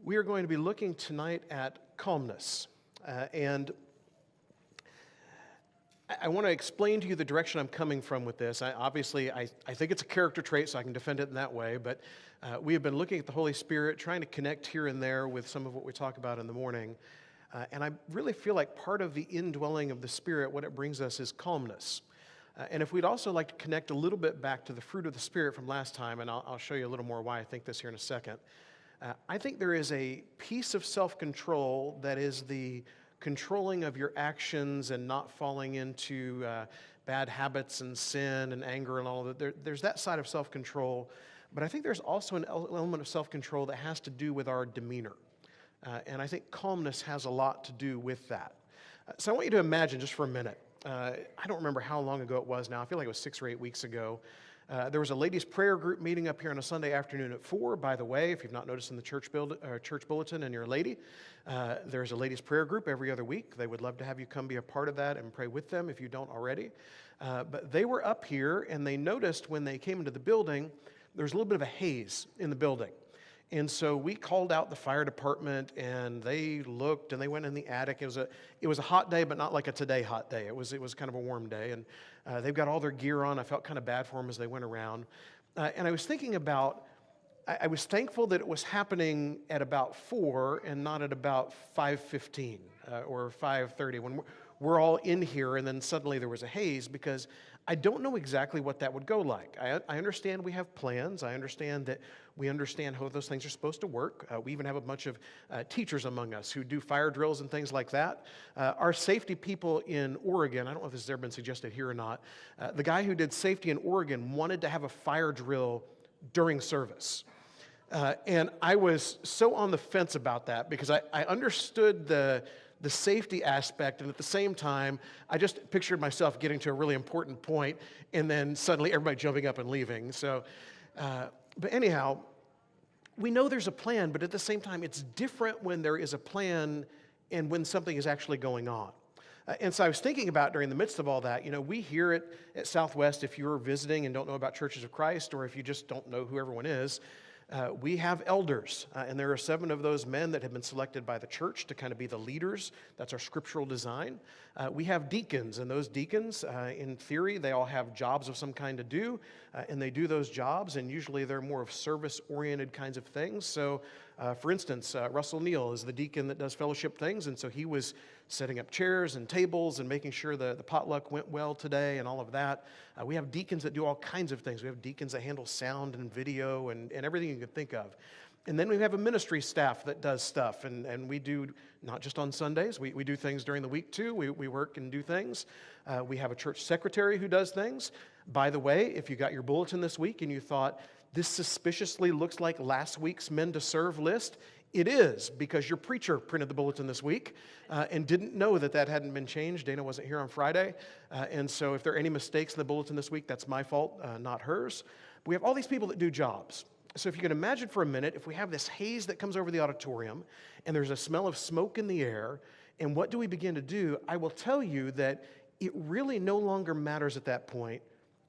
We are going to be looking tonight at calmness. And I want to explain to you the direction I'm coming from with this. I think it's a character trait, so I can defend it in that way. But we have been looking at the Holy Spirit, trying to connect here and there with some of what we talk about in the morning. And I really feel like part of the indwelling of the Spirit, what it brings us is calmness. And if we'd also like to connect a little bit back to the fruit of the Spirit from last time, and I'll show you a little more why I think this here in a second. I think there is a piece of self-control that is the controlling of your actions and not falling into bad habits and sin and anger and all of that. There's that side of self-control, but I think there's also an element of self-control that has to do with our demeanor. And I think calmness has a lot to do with that. So I want you to imagine just for a minute. I don't remember how long ago it was now. I feel like it was 6 or 8 weeks ago. There was a ladies' prayer group meeting up here on a Sunday afternoon at 4. By the way, if you've not noticed in the church bulletin and you're a lady, there's a ladies' prayer group every other week. They would love to have you come be a part of that and pray with them if you don't already. But they were up here, and they noticed when they came into the building, there was a little bit of a haze in the building. And so we called out the fire department, and they looked, and they went in the attic. It was a hot day, but not like a today hot day. It was kind of a warm day, and they've got all their gear on. I felt kind of bad for them as they went around. And I was thinking about, I was thankful that it was happening at about 4 and not at about 5:15 or 5:30 when we're all in here, and then suddenly there was a haze, because I don't know exactly what that would go like. I understand we have plans. I understand that we understand how those things are supposed to work. We even have a bunch of teachers among us who do fire drills and things like that. Our safety people in Oregon, I don't know if this has ever been suggested here or not, the guy who did safety in Oregon wanted to have a fire drill during service. And I was so on the fence about that, because I understood the safety aspect, and at the same time, I just pictured myself getting to a really important point, and then suddenly everybody jumping up and leaving. So, but anyhow, we know there's a plan, but at the same time, it's different when there is a plan and when something is actually going on. And so I was thinking about, during the midst of all that, we here at Southwest, if you're visiting and don't know about Churches of Christ, or if you just don't know who everyone is, we have elders, and there are 7 of those men that have been selected by the church to kind of be the leaders. That's our scriptural design. We have deacons, and those deacons, in theory, they all have jobs of some kind to do, and they do those jobs, and usually they're more of service-oriented kinds of things. So, for instance, Russell Neal is the deacon that does fellowship things, and so he was setting up chairs and tables and making sure the potluck went well today and all of that. We have deacons that do all kinds of things. We have deacons that handle sound and video and everything you could think of. And then we have a ministry staff that does stuff, and we do not just on Sundays. We do things during the week too. We work and do things. We have a church secretary who does things. By the way, if you got your bulletin this week and you thought, this suspiciously looks like last week's men to serve list, it is, because your preacher printed the bulletin this week and didn't know that hadn't been changed. Dana wasn't here on Friday. And so if there are any mistakes in the bulletin this week, that's my fault, not hers. But we have all these people that do jobs. So if you can imagine for a minute, if we have this haze that comes over the auditorium and there's a smell of smoke in the air, and what do we begin to do? I will tell you that it really no longer matters at that point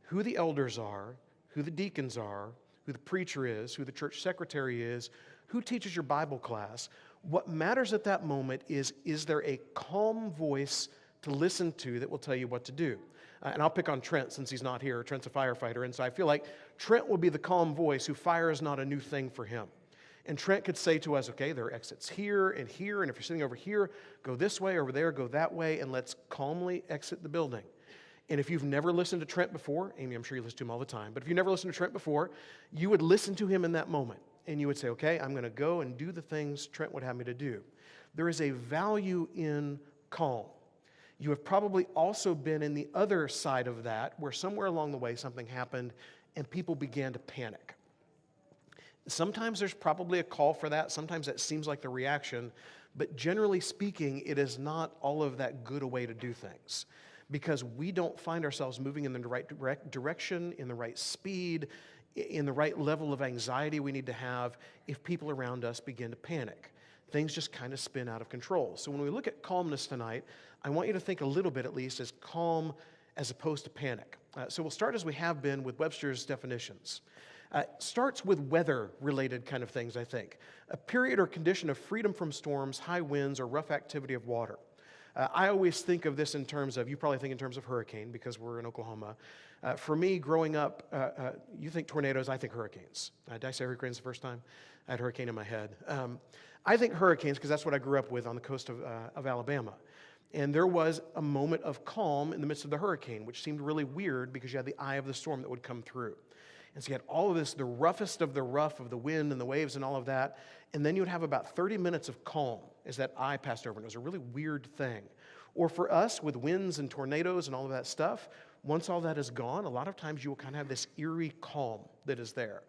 who the elders are, who the deacons are, who the preacher is, who the church secretary is, who teaches your Bible class. What matters at that moment is there a calm voice to listen to that will tell you what to do? And I'll pick on Trent since he's not here. Trent's a firefighter, and so I feel like Trent will be the calm voice who fire is not a new thing for him. And Trent could say to us, okay, there are exits here, and if you're sitting over here, go this way, over there, go that way, and let's calmly exit the building. And if you've never listened to Trent before, Amy, I'm sure you listen to him all the time, but if you've never listened to Trent before, you would listen to him in that moment. And you would say, okay, I'm going to go and do the things Trent would have me to do. There is a value in calm. You have probably also been in the other side of that, where somewhere along the way something happened and people began to panic. Sometimes there's probably a call for that. Sometimes that seems like the reaction. But generally speaking, it is not all of that good a way to do things, because we don't find ourselves moving in the right direction, in the right speed, in the right level of anxiety we need to have if people around us begin to panic. Things just kind of spin out of control. So when we look at calmness tonight, I want you to think a little bit at least as calm as opposed to panic. So we'll start as we have been with Webster's definitions. Starts with weather-related kind of things, I think. A period or condition of freedom from storms, high winds, or rough activity of water. I always think of this in terms of, you probably think in terms of hurricane because we're in Oklahoma. For me, growing up, you think tornadoes, I think hurricanes. Did I say hurricanes the first time? I had hurricane in my head. I think hurricanes because that's what I grew up with on the coast of Alabama. And there was a moment of calm in the midst of the hurricane, which seemed really weird because you had the eye of the storm that would come through. And so you had all of this, the roughest of the rough of the wind and the waves and all of that. And then you would have about 30 minutes of calm as that eye passed over. And it was a really weird thing. Or for us, with winds and tornadoes and all of that stuff, once all that is gone, a lot of times you will kind of have this eerie calm that is there.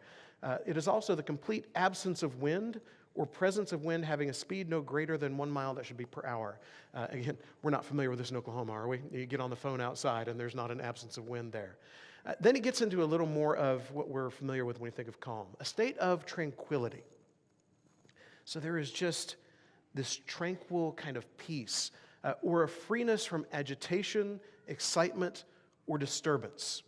It is also the complete absence of wind or presence of wind having a speed no greater than 1 mile, that should be per hour. Again, we're not familiar with this in Oklahoma, are we? You get on the phone outside and there's not an absence of wind there. Then it gets into a little more of what we're familiar with when we think of calm, a state of tranquility. So there is just this tranquil kind of peace, or a freeness from agitation, excitement, or disturbance.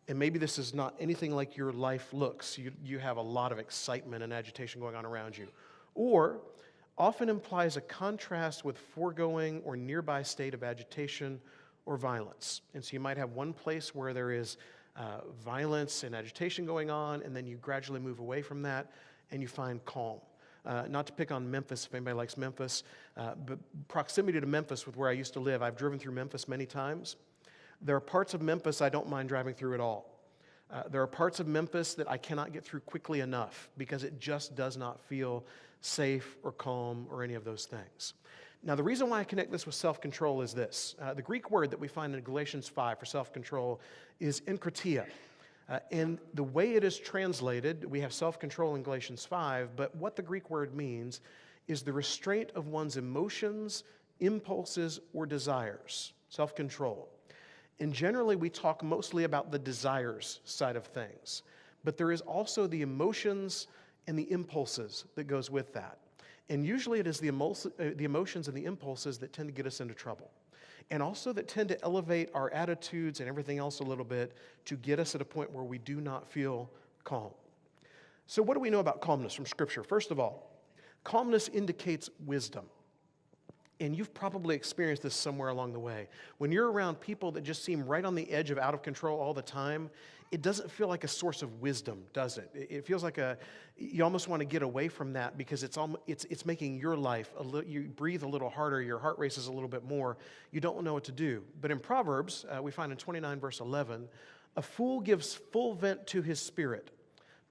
And maybe this is not anything like your life looks. You have a lot of excitement and agitation going on around you. Or often implies a contrast with foregoing or nearby state of agitation or violence. And so you might have one place where there is violence and agitation going on, and then you gradually move away from that, and you find calm. Not to pick on Memphis, if anybody likes Memphis, but proximity to Memphis with where I used to live, I've driven through Memphis many times. There are parts of Memphis I don't mind driving through at all. There are parts of Memphis that I cannot get through quickly enough because it just does not feel safe or calm or any of those things. Now, the reason why I connect this with self-control is this. The Greek word that we find in Galatians 5 for self-control is enkratia. And the way it is translated, we have self-control in Galatians 5, but what the Greek word means is the restraint of one's emotions, impulses, or desires, self-control. And generally, we talk mostly about the desires side of things, but there is also the emotions and the impulses that goes with that. And usually it is the emotions and the impulses that tend to get us into trouble, and also that tend to elevate our attitudes and everything else a little bit to get us at a point where we do not feel calm. So what do we know about calmness from Scripture? First of all, calmness indicates wisdom. And you've probably experienced this somewhere along the way. When you're around people that just seem right on the edge of out of control all the time, it doesn't feel like a source of wisdom, does it? It feels like you almost want to get away from that because it's making your life, you breathe a little harder, your heart races a little bit more, you don't know what to do. But in Proverbs, we find in 29 verse 11, a fool gives full vent to his spirit,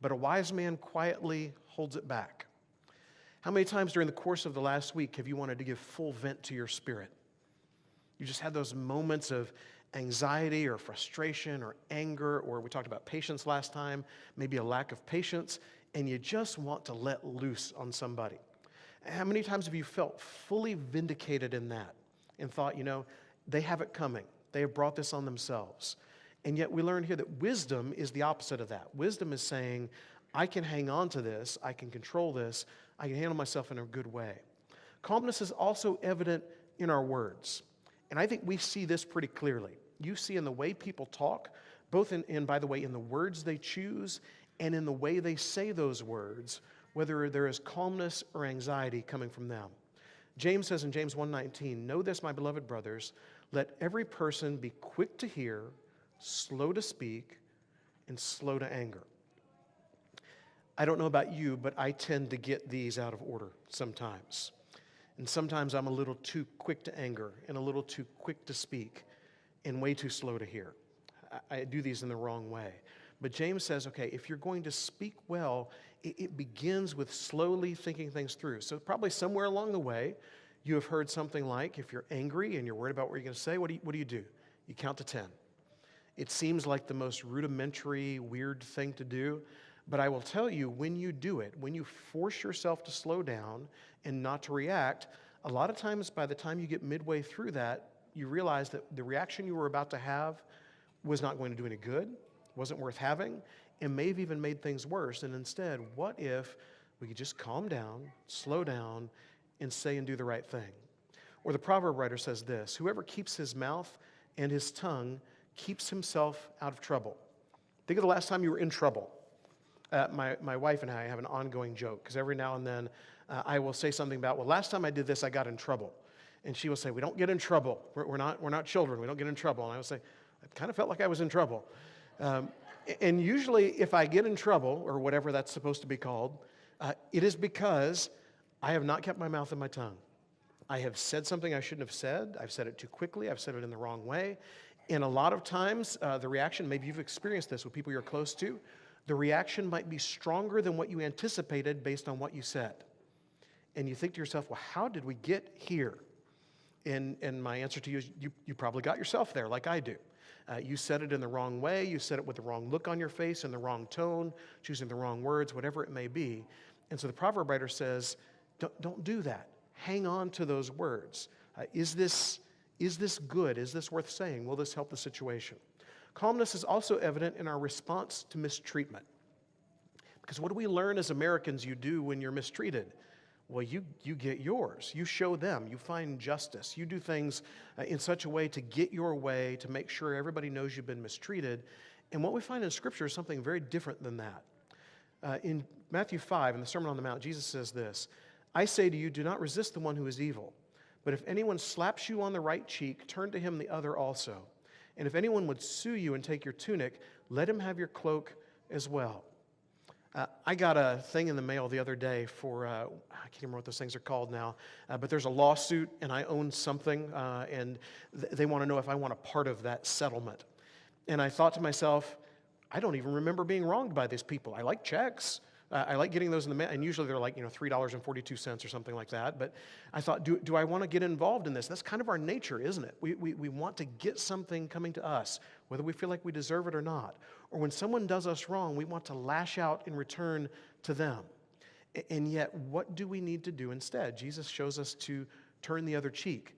but a wise man quietly holds it back. How many times during the course of the last week have you wanted to give full vent to your spirit? You just had those moments of anxiety or frustration or anger, or we talked about patience last time, maybe a lack of patience, and you just want to let loose on somebody. How many times have you felt fully vindicated in that and thought, they have it coming. They have brought this on themselves. And yet we learn here that wisdom is the opposite of that. Wisdom is saying, I can hang on to this, I can control this, I can handle myself in a good way. Calmness is also evident in our words. And I think we see this pretty clearly. You see in the way people talk, both by the way, in the words they choose and in the way they say those words, whether there is calmness or anxiety coming from them. James says in James 1:19, "Know this, my beloved brothers, let every person be quick to hear, slow to speak, and slow to anger." I don't know about you, but I tend to get these out of order sometimes. And sometimes I'm a little too quick to anger and a little too quick to speak and way too slow to hear. I do these in the wrong way. But James says, okay, if you're going to speak well, it begins with slowly thinking things through. So probably somewhere along the way, you have heard something like, if you're angry and you're worried about what you're going to say, what do you do? You count to 10. It seems like the most rudimentary, weird thing to do. But I will tell you, when you do it, when you force yourself to slow down and not to react, a lot of times by the time you get midway through that, you realize that the reaction you were about to have was not going to do any good, wasn't worth having, and may have even made things worse. And instead, what if we could just calm down, slow down, and say and do the right thing? Or the proverb writer says this, "Whoever keeps his mouth and his tongue keeps himself out of trouble." Think of the last time you were in trouble. My wife and I have an ongoing joke, because every now and then I will say something about, well, last time I did this, I got in trouble. And she will say, we don't get in trouble. We're not children. We don't get in trouble. And I will say, I kind of felt like I was in trouble. And usually if I get in trouble, or whatever that's supposed to be called, it is because I have not kept my mouth and my tongue. I have said something I shouldn't have said. I've said it too quickly. I've said it in the wrong way. And a lot of times, the reaction, maybe you've experienced this with people you're close to, the reaction might be stronger than what you anticipated based on what you said. And you think to yourself, well, how did we get here? And my answer to you is, you probably got yourself there like I do. You said it in the wrong way. You said it with the wrong look on your face, in the wrong tone, choosing the wrong words, whatever it may be. And so the proverb writer says, don't do that. Hang on to those words. Is this good? Is this worth saying? Will this help the situation? Calmness is also evident in our response to mistreatment. Because what do we learn as Americans you do when you're mistreated? Well, you get yours. You show them. You find justice. You do things in such a way to get your way, to make sure everybody knows you've been mistreated. And what we find in Scripture is something very different than that. In Matthew 5, in the Sermon on the Mount, Jesus says this, I say to you, do not resist the one who is evil. But if anyone slaps you on the right cheek, turn to him the other also. And if anyone would sue you and take your tunic, let him have your cloak as well. I got a thing in the mail the other day for, I can't remember what those things are called now, but there's a lawsuit and I own something, and they want to know if I want a part of that settlement. And I thought to myself, I don't even remember being wronged by these people. I like checks. I like getting those in the mail, and usually they're like, $3.42 or something like that. But I thought, do I want to get involved in this? That's kind of our nature, isn't it? We want to get something coming to us, whether we feel like we deserve it or not. Or when someone does us wrong, we want to lash out in return to them. And yet, what do we need to do instead? Jesus shows us to turn the other cheek.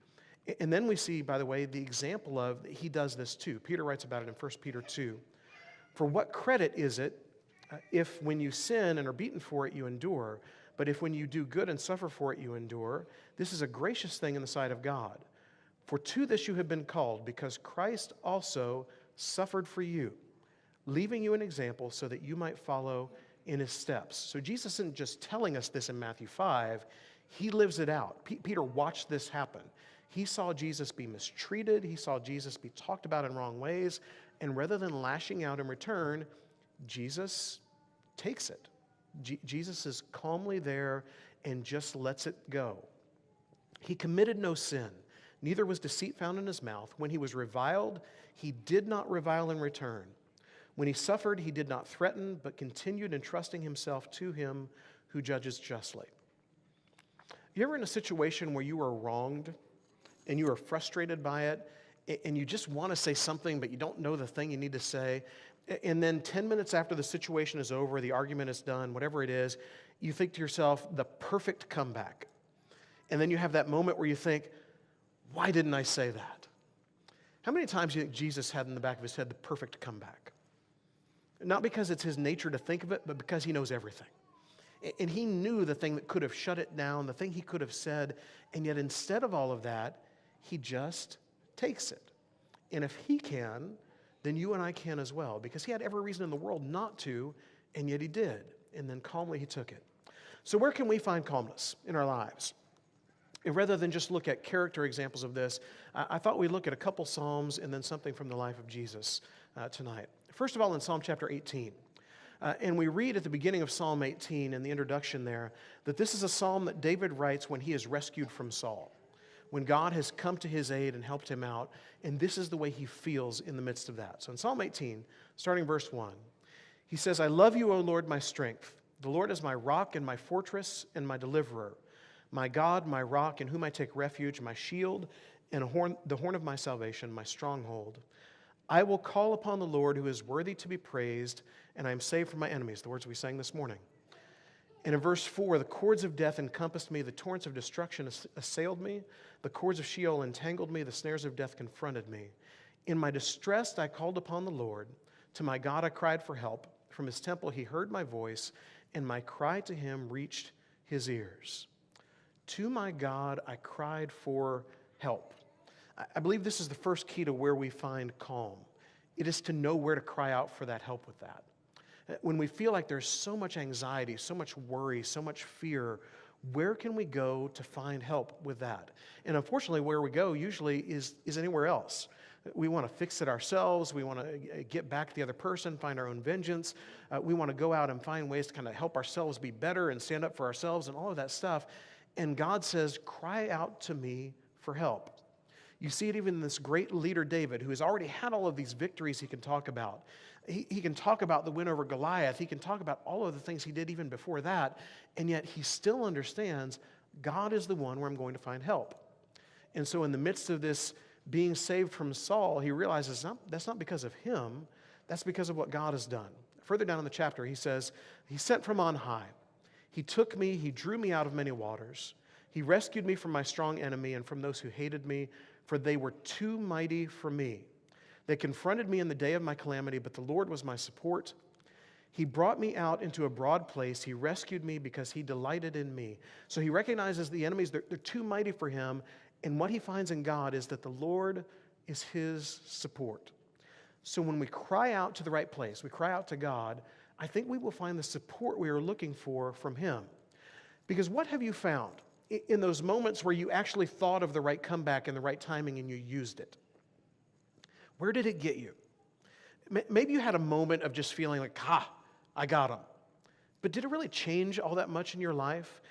And then we see, by the way, the example of he does this too. Peter writes about it in 1 Peter 2. For what credit is it if when you sin and are beaten for it, you endure, but if when you do good and suffer for it, you endure? This is a gracious thing in the sight of God. For to this you have been called, because Christ also suffered for you, leaving you an example so that you might follow in his steps. So Jesus isn't just telling us this in Matthew 5, he lives it out. Peter watched this happen. He saw Jesus be mistreated, he saw Jesus be talked about in wrong ways, and rather than lashing out in return, Jesus takes it. Jesus is calmly there and just lets it go. He committed no sin, neither was deceit found in his mouth. When he was reviled, he did not revile in return. When he suffered, he did not threaten, but continued entrusting himself to him who judges justly. You ever in a situation where you are wronged and you are frustrated by it, and you just want to say something, but you don't know the thing you need to say, and then 10 minutes after the situation is over, the argument is done, whatever it is, you think to yourself, the perfect comeback. And then you have that moment where you think, why didn't I say that? How many times do you think Jesus had in the back of his head the perfect comeback? Not because it's his nature to think of it, but because he knows everything. And he knew the thing that could have shut it down, the thing he could have said, and yet instead of all of that, he just takes it. And if he can, then you and I can as well, because he had every reason in the world not to, and yet he did. And then calmly he took it. So where can we find calmness in our lives? And rather than just look at character examples of this, I thought we'd look at a couple Psalms and then something from the life of Jesus tonight. First of all, in Psalm chapter 18. And we read at the beginning of Psalm 18, in the introduction there, that this is a psalm that David writes when he is rescued from Saul, when God has come to his aid and helped him out, and this is the way he feels in the midst of that. So in Psalm 18, starting verse 1, he says, I love you, O Lord, my strength. The Lord is my rock and my fortress and my deliverer, my God, my rock, in whom I take refuge, my shield and the horn of my salvation, my stronghold. I will call upon the Lord who is worthy to be praised, and I am saved from my enemies, the words we sang this morning. And in verse 4, the cords of death encompassed me, the torrents of destruction assailed me, the cords of Sheol entangled me, the snares of death confronted me. In my distress I called upon the Lord. To my God I cried for help. From his temple he heard my voice, and my cry to him reached his ears. To my God I cried for help. I believe this is the first key to where we find calm. It is to know where to cry out for that help with that. When we feel like there's so much anxiety, so much worry, so much fear, where can we go to find help with that? And unfortunately, where we go usually is anywhere else. We want to fix it ourselves. We want to get back at the other person, find our own vengeance. We want to go out and find ways to kind of help ourselves be better and stand up for ourselves and all of that stuff. And God says, cry out to me for help. You see it even in this great leader, David, who has already had all of these victories he can talk about. He can talk about the win over Goliath. He can talk about all of the things he did even before that. And yet he still understands God is the one where I'm going to find help. And so in the midst of this being saved from Saul, he realizes that's not because of him. That's because of what God has done. Further down in the chapter, he says, he sent from on high. He took me, he drew me out of many waters. He rescued me from my strong enemy and from those who hated me, for they were too mighty for me. They confronted me in the day of my calamity, but the Lord was my support. He brought me out into a broad place. He rescued me because he delighted in me. So he recognizes the enemies, they're too mighty for him. And what he finds in God is that the Lord is his support. So when we cry out to the right place, we cry out to God, I think we will find the support we are looking for from him. Because what have you found in those moments where you actually thought of the right comeback and the right timing and you used it? Where did it get you? Maybe you had a moment of just feeling like, I got him. But did it really change all that much in your life?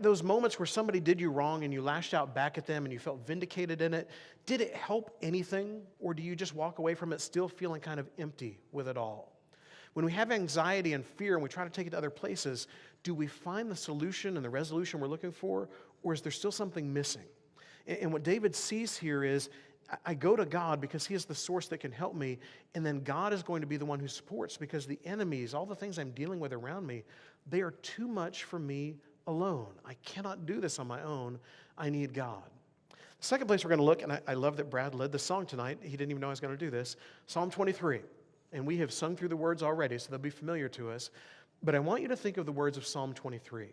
Those moments where somebody did you wrong and you lashed out back at them and you felt vindicated in it, did it help anything? Or do you just walk away from it still feeling kind of empty with it all? When we have anxiety and fear and we try to take it to other places, do we find the solution and the resolution we're looking for? Or is there still something missing? And what David sees here is, I go to God because he is the source that can help me, and then God is going to be the one who supports, because the enemies, all the things I'm dealing with around me, they are too much for me alone. I cannot do this on my own. I need God. The second place we're going to look, and I love that Brad led the song tonight. He didn't even know I was going to do this. Psalm 23. And we have sung through the words already, so they'll be familiar to us. But I want you to think of the words of Psalm 23.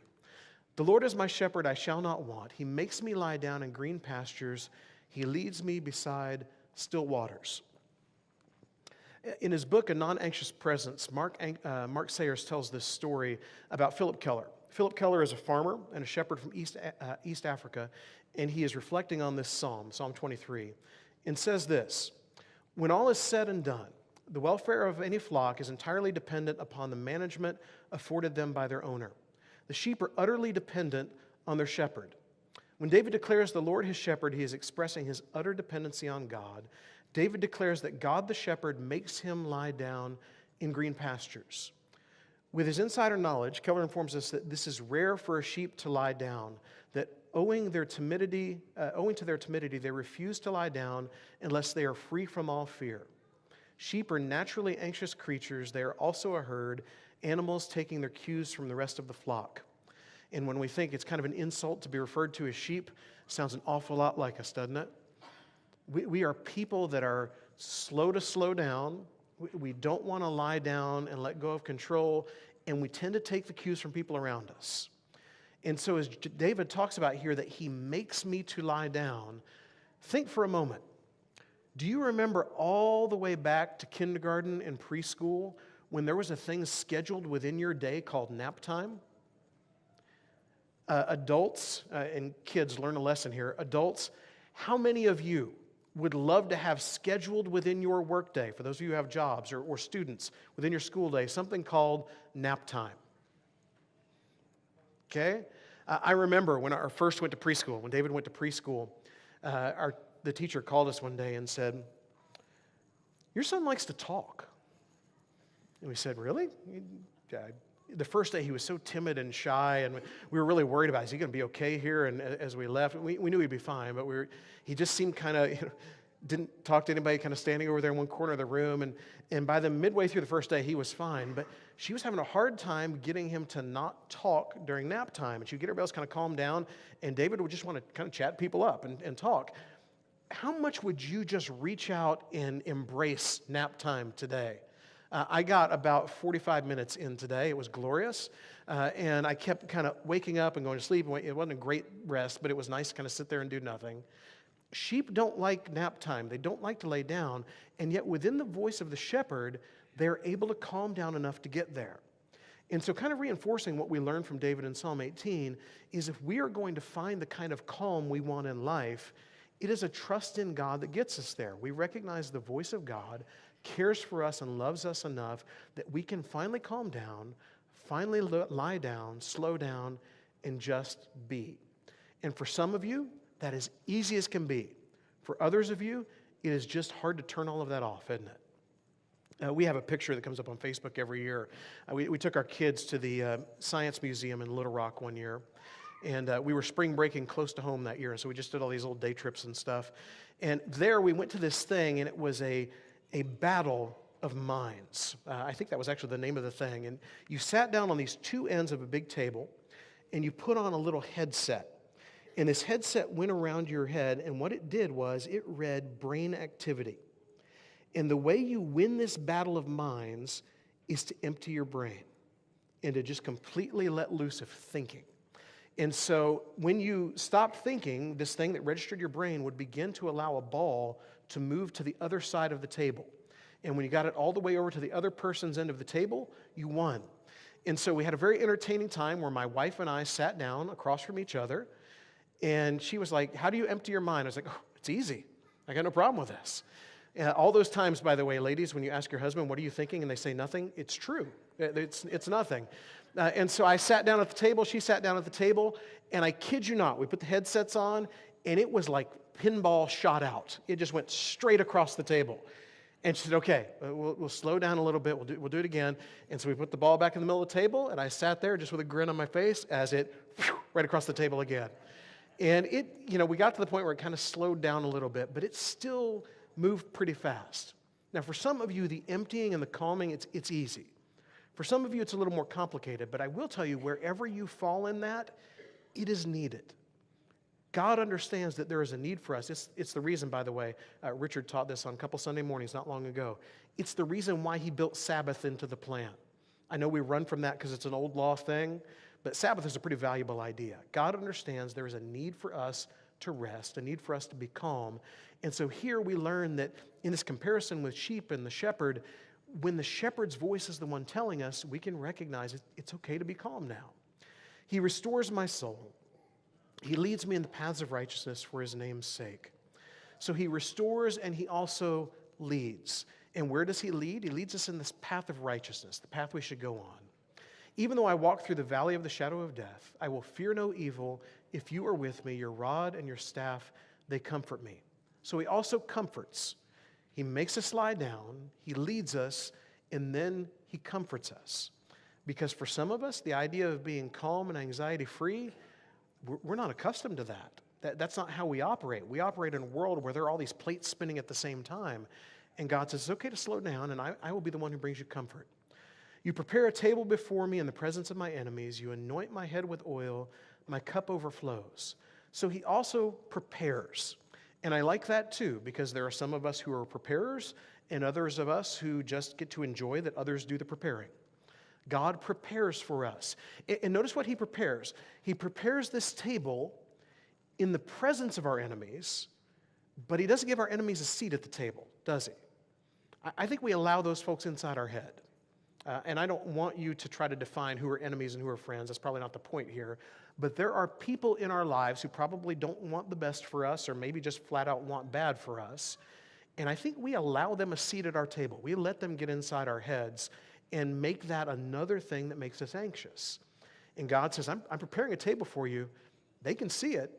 The Lord is my shepherd, I shall not want. He makes me lie down in green pastures. He leads me beside still waters. In his book, A Non-Anxious Presence, Mark Sayers tells this story about Philip Keller. Philip Keller is a farmer and a shepherd from East Africa, and he is reflecting on this psalm, Psalm 23, and says this: when all is said and done, the welfare of any flock is entirely dependent upon the management afforded them by their owner. The sheep are utterly dependent on their shepherd. When David declares the Lord his shepherd, he is expressing his utter dependency on God. David declares that God the shepherd makes him lie down in green pastures. With his insider knowledge, Keller informs us that this is rare for a sheep to lie down, that owing to their timidity, they refuse to lie down unless they are free from all fear. Sheep are naturally anxious creatures. They are also a herd, animals taking their cues from the rest of the flock. And when we think it's kind of an insult to be referred to as sheep, sounds an awful lot like us, doesn't it? We are people that are slow to slow down. We don't want to lie down and let go of control, and we tend to take the cues from people around us. And so as David talks about here that he makes me to lie down, think for a moment. Do you remember all the way back to kindergarten and preschool when there was a thing scheduled within your day called nap time? Adults, and kids, learn a lesson here. Adults, how many of you would love to have scheduled within your workday, for those of you who have jobs, or students, within your school day, something called nap time? Okay? I remember when I first went to preschool, when David went to preschool, the teacher called us one day and said, "Your son likes to talk." And we said, "Really?" The first day he was so timid and shy, and we were really worried about, is he going to be okay here? And as we left, we knew he'd be fine, but he just seemed kind of, didn't talk to anybody, kind of standing over there in one corner of the room. And by the midway through the first day, he was fine, but she was having a hard time getting him to not talk during nap time. And she would get everybody else kind of calm down, and David would just want to kind of chat people up and talk. How much would you just reach out and embrace nap time today? I got about 45 minutes in today. It was glorious. And I kept kind of waking up and going to sleep. It wasn't a great rest, but it was nice to kind of sit there and do nothing. Sheep don't like nap time. They don't like to lay down. And yet within the voice of the shepherd, they're able to calm down enough to get there. And so kind of reinforcing what we learned from David in Psalm 18 is if we are going to find the kind of calm we want in life, it is a trust in God that gets us there. We recognize the voice of God cares for us and loves us enough that we can finally calm down, finally lie down, slow down, and just be. And for some of you, that is easy as can be. For others of you, it is just hard to turn all of that off, isn't it? We have a picture that comes up on Facebook every year. We took our kids to the Science Museum in Little Rock one year, and we were spring breaking close to home that year, and so we just did all these little day trips and stuff. And there we went to this thing, and it was a battle of minds. I think that was actually the name of the thing. And you sat down on these two ends of a big table, and you put on a little headset. And this headset went around your head, and what it did was it read brain activity. And the way you win this battle of minds is to empty your brain and to just completely let loose of thinking. And so when you stopped thinking, this thing that registered your brain would begin to allow a ball to move to the other side of the table. And when you got it all the way over to the other person's end of the table, you won. And so we had a very entertaining time where my wife and I sat down across from each other, and she was like, "How do you empty your mind?" I was like, "Oh, it's easy. I got no problem with this." All those times, by the way, ladies, when you ask your husband, "What are you thinking?" and they say nothing, it's true. It's nothing. And so I sat down at the table, she sat down at the table, and I kid you not, we put the headsets on, and it was like pinball shot out. It just went straight across the table. And she said, "Okay, we'll slow down a little bit, we'll do it again." And so we put the ball back in the middle of the table, and I sat there just with a grin on my face as it right across the table again. And we got to the point where it kind of slowed down a little bit, but it still moved pretty fast. Now, for some of you, the emptying and the calming, it's easy. For some of you, it's a little more complicated, but I will tell you, wherever you fall in that, it is needed. God understands that there is a need for us. It's the reason, by the way, Richard taught this on a couple Sunday mornings not long ago. It's the reason why he built Sabbath into the plan. I know we run from that because it's an old law thing, but Sabbath is a pretty valuable idea. God understands there is a need for us to rest, a need for us to be calm. And so here we learn that in this comparison with sheep and the shepherd, when the shepherd's voice is the one telling us, we can recognize it's okay to be calm now. He restores my soul. He leads me in the paths of righteousness for his name's sake. So he restores and he also leads. And where does he lead? He leads us in this path of righteousness, the path we should go on. Even though I walk through the valley of the shadow of death, I will fear no evil. If you are with me, your rod and your staff, they comfort me. So he also comforts. He makes us lie down, he leads us, and then he comforts us. Because for some of us, the idea of being calm and anxiety-free, we're not accustomed to that. That's not how we operate. We operate in a world where there are all these plates spinning at the same time. And God says, it's okay to slow down, and I will be the one who brings you comfort. You prepare a table before me in the presence of my enemies. You anoint my head with oil. My cup overflows. So he also prepares. And I like that too, because there are some of us who are preparers and others of us who just get to enjoy that others do the preparing. God prepares for us. And notice what he prepares. He prepares this table in the presence of our enemies, but he doesn't give our enemies a seat at the table, does he? I think we allow those folks inside our head. And I don't want you to try to define who are enemies and who are friends. That's probably not the point here. But there are people in our lives who probably don't want the best for us or maybe just flat out want bad for us. And I think we allow them a seat at our table. We let them get inside our heads and make that another thing that makes us anxious. And God says, I'm preparing a table for you. They can see it,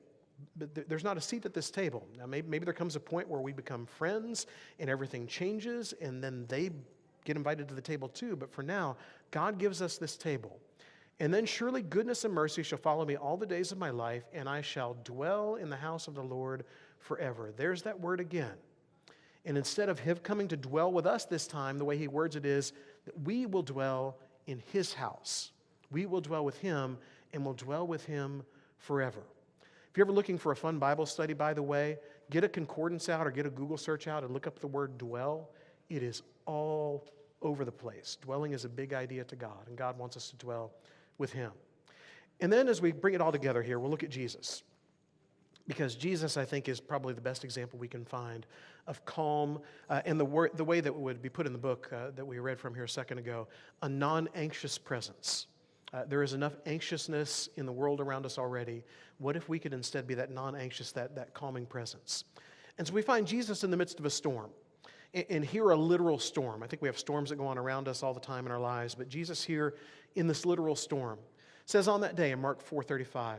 but there's not a seat at this table. Now, maybe there comes a point where we become friends and everything changes, and then they get invited to the table too. But for now, God gives us this table. And then surely goodness and mercy shall follow me all the days of my life, and I shall dwell in the house of the Lord forever. There's that word again. And instead of him coming to dwell with us this time, the way he words it is that we will dwell in his house. We will dwell with him and will dwell with him forever. If you're ever looking for a fun Bible study, by the way, get a concordance out or get a Google search out and look up the word dwell. It is all over the place. Dwelling is a big idea to God, and God wants us to dwell with him. And then as we bring it all together here, we'll look at Jesus. because Jesus, I think, is probably the best example we can find of calm, and the way that would be put in the book that we read from here a second ago, a non-anxious presence. There is enough anxiousness in the world around us already. What if we could instead be that non-anxious, that calming presence? And so we find Jesus in the midst of a storm. And here a literal storm. I think we have storms that go on around us all the time in our lives, but Jesus here in this literal storm says on that day in Mark 4:35,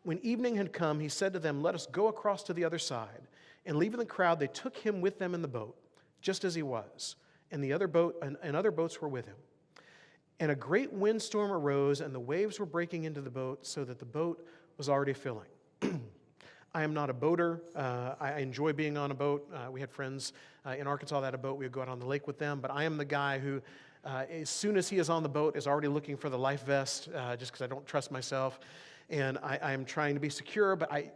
when evening had come, he said to them, "Let us go across to the other side." And leaving the crowd, they took him with them in the boat, just as he was. And other boats were with him. And a great windstorm arose, and the waves were breaking into the boat, so that the boat was already filling. I am not a boater. I enjoy being on a boat. We had friends in Arkansas that had a boat. We would go out on the lake with them. But I am the guy who, as soon as he is on the boat, is already looking for the life vest, just because I don't trust myself. And I am trying to be secure, but I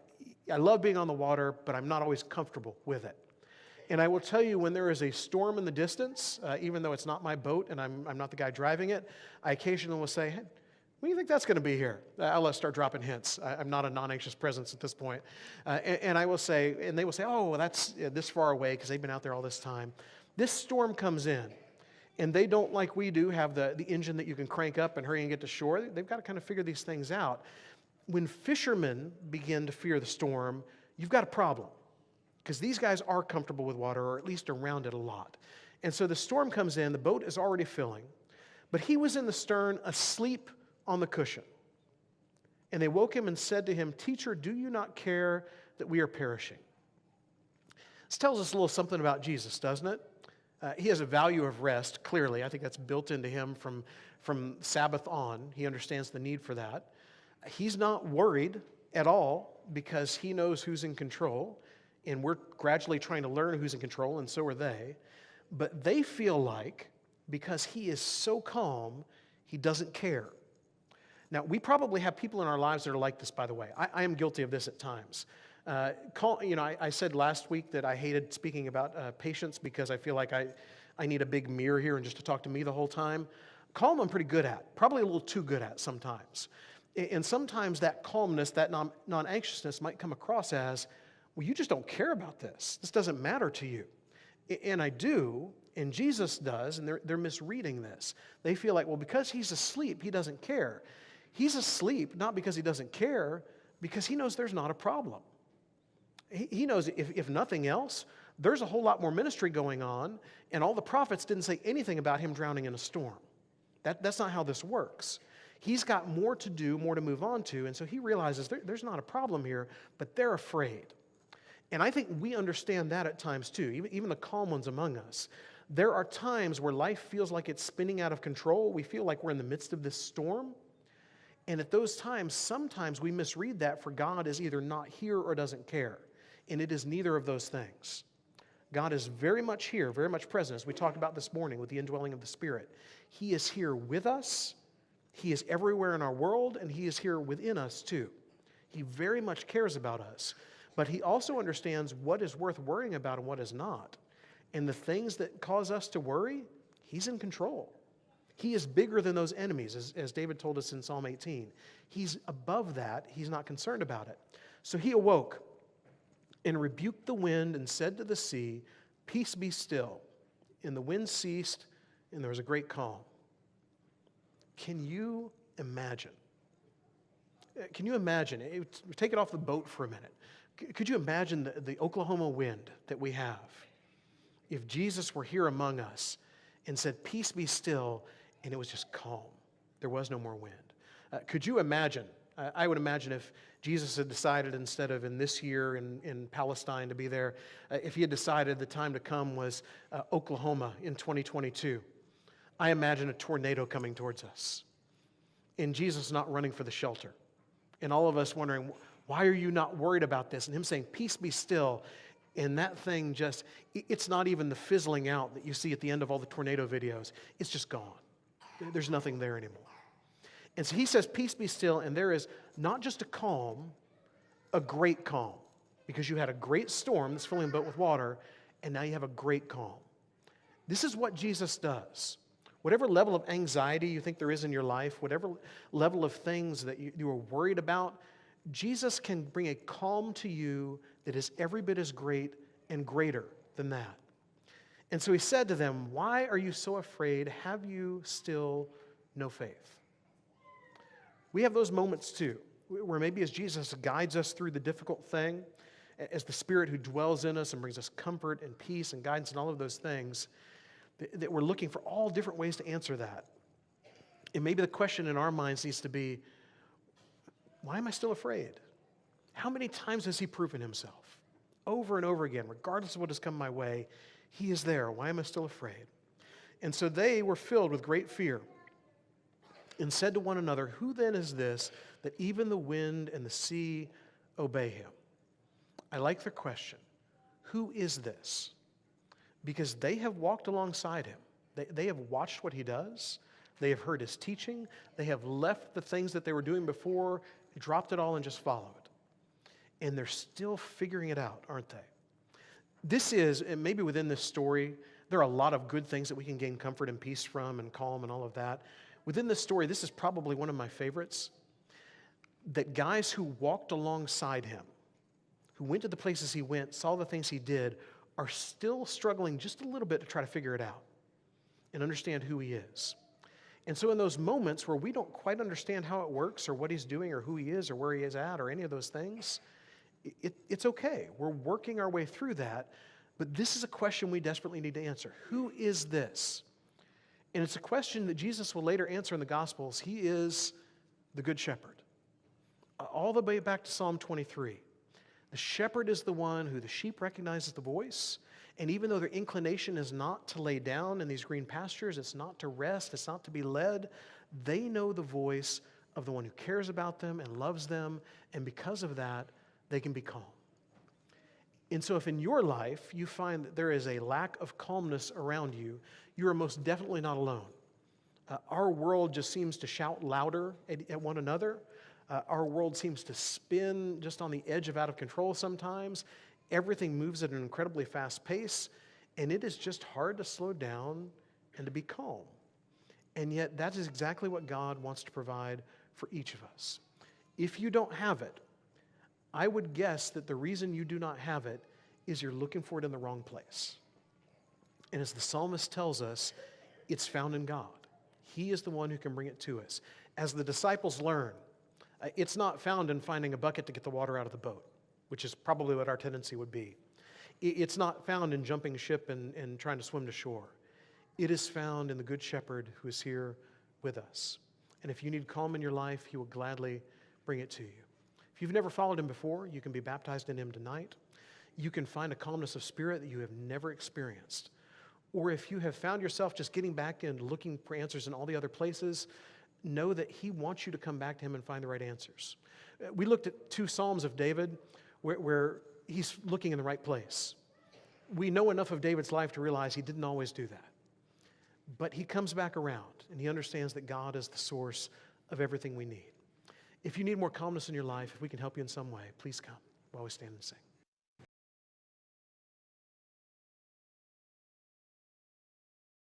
love being on the water, but I'm not always comfortable with it. And I will tell you, when there is a storm in the distance, even though it's not my boat and I'm not the guy driving it, I occasionally will say, "Hey, what do you think that's going to be here?" I'll start dropping hints. I'm not a non-anxious presence at this point. And I will say, and they will say, "Oh, well, that's this far away," because they've been out there all this time. This storm comes in, and they don't, like we do, have the engine that you can crank up and hurry and get to shore. They've got to kind of figure these things out. When fishermen begin to fear the storm, you've got a problem, because these guys are comfortable with water, or at least around it a lot. And so the storm comes in, the boat is already filling, but he was in the stern asleep on the cushion. And they woke him and said to him, "Teacher, do you not care that we are perishing?" This tells us a little something about Jesus, doesn't it? He has a value of rest, clearly. I think that's built into him from Sabbath on. He understands the need for that. He's not worried at all, because he knows who's in control, and we're gradually trying to learn who's in control, and so are they. But they feel like, because he is so calm, he doesn't care. Now, we probably have people in our lives that are like this, by the way. I am guilty of this at times. I said last week that I hated speaking about patience, because I feel like I need a big mirror here and just to talk to me the whole time. Calm I'm pretty good at, probably a little too good at sometimes. And sometimes that calmness, that non-anxiousness might come across as, well, you just don't care about this. This doesn't matter to you. And I do, and Jesus does, and they're misreading this. They feel like, well, because he's asleep, he doesn't care. He's asleep not because he doesn't care, because he knows there's not a problem. He knows, if nothing else, there's a whole lot more ministry going on, and all the prophets didn't say anything about him drowning in a storm. That's not how this works. He's got more to do, more to move on to, and so he realizes there's not a problem here, but they're afraid. And I think we understand that at times too, even the calm ones among us. There are times where life feels like it's spinning out of control. We feel like we're in the midst of this storm. And at those times, sometimes we misread that for God is either not here or doesn't care. And it is neither of those things. God is very much here, very much present, as we talked about this morning with the indwelling of the Spirit. He is here with us. He is everywhere in our world, and he is here within us too. He very much cares about us. But he also understands what is worth worrying about and what is not. And the things that cause us to worry, he's in control. He is bigger than those enemies, as David told us in Psalm 18. He's above that. He's not concerned about it. So he awoke and rebuked the wind and said to the sea, "Peace, be still." And the wind ceased, and there was a great calm. Can you imagine? Can you imagine? Take it off the boat for a minute. Could you imagine the Oklahoma wind that we have if Jesus were here among us and said, "Peace, be still," and it was just calm? There was no more wind. Could you imagine? I would imagine if Jesus had decided, instead of in this year in Palestine to be there, if he had decided the time to come was Oklahoma in 2022, I imagine a tornado coming towards us, and Jesus not running for the shelter, and all of us wondering, why are you not worried about this? And him saying, "Peace, be still." And that thing just, it's not even the fizzling out that you see at the end of all the tornado videos. It's just gone. There's nothing there anymore. And so he says, "Peace, be still." And there is not just a calm, a great calm. Because you had a great storm that's filling the boat with water, and now you have a great calm. This is what Jesus does. Whatever level of anxiety you think there is in your life, whatever level of things that you are worried about, Jesus can bring a calm to you that is every bit as great and greater than that. And so he said to them, "Why are you so afraid? Have you still no faith?" We have those moments too, where maybe as Jesus guides us through the difficult thing, as the Spirit who dwells in us and brings us comfort and peace and guidance and all of those things, that we're looking for all different ways to answer that. And maybe the question in our minds needs to be, why am I still afraid? How many times has he proven himself? Over and over again, regardless of what has come my way, he is there. Why am I still afraid? And so they were filled with great fear and said to one another, "Who then is this that even the wind and the sea obey him?" I like their question. Who is this? Because they have walked alongside him. They have watched what he does. They have heard his teaching. They have left the things that they were doing before, dropped it all, and just followed. And they're still figuring it out, aren't they? This is, and maybe within this story, there are a lot of good things that we can gain comfort and peace from and calm and all of that. Within this story, this is probably one of my favorites, that guys who walked alongside him, who went to the places he went, saw the things he did, are still struggling just a little bit to try to figure it out and understand who he is. And so in those moments where we don't quite understand how it works or what he's doing or who he is or where he is at or any of those things, it's okay. We're working our way through that, but this is a question we desperately need to answer. Who is this? And it's a question that Jesus will later answer in the Gospels. He is the Good Shepherd. All the way back to Psalm 23. The shepherd is the one who the sheep recognizes the voice, and even though their inclination is not to lay down in these green pastures, it's not to rest, it's not to be led, they know the voice of the one who cares about them and loves them, and because of that, they can be calm. And so if in your life you find that there is a lack of calmness around you, you are most definitely not alone. Our world just seems to shout louder at one another. Our world seems to spin just on the edge of out of control sometimes. Everything moves at an incredibly fast pace, and it is just hard to slow down and to be calm. And yet that is exactly what God wants to provide for each of us. If you don't have it, I would guess that the reason you do not have it is you're looking for it in the wrong place. And as the psalmist tells us, it's found in God. He is the one who can bring it to us. As the disciples learn, it's not found in finding a bucket to get the water out of the boat, which is probably what our tendency would be. It's not found in jumping ship and trying to swim to shore. It is found in the Good Shepherd who is here with us. And if you need calm in your life, he will gladly bring it to you. If you've never followed him before, you can be baptized in him tonight. You can find a calmness of spirit that you have never experienced. Or if you have found yourself just getting back and looking for answers in all the other places, know that he wants you to come back to him and find the right answers. We looked at 2 Psalms of David where he's looking in the right place. We know enough of David's life to realize he didn't always do that. But he comes back around, and he understands that God is the source of everything we need. If you need more calmness in your life, if we can help you in some way, please come while we stand and sing.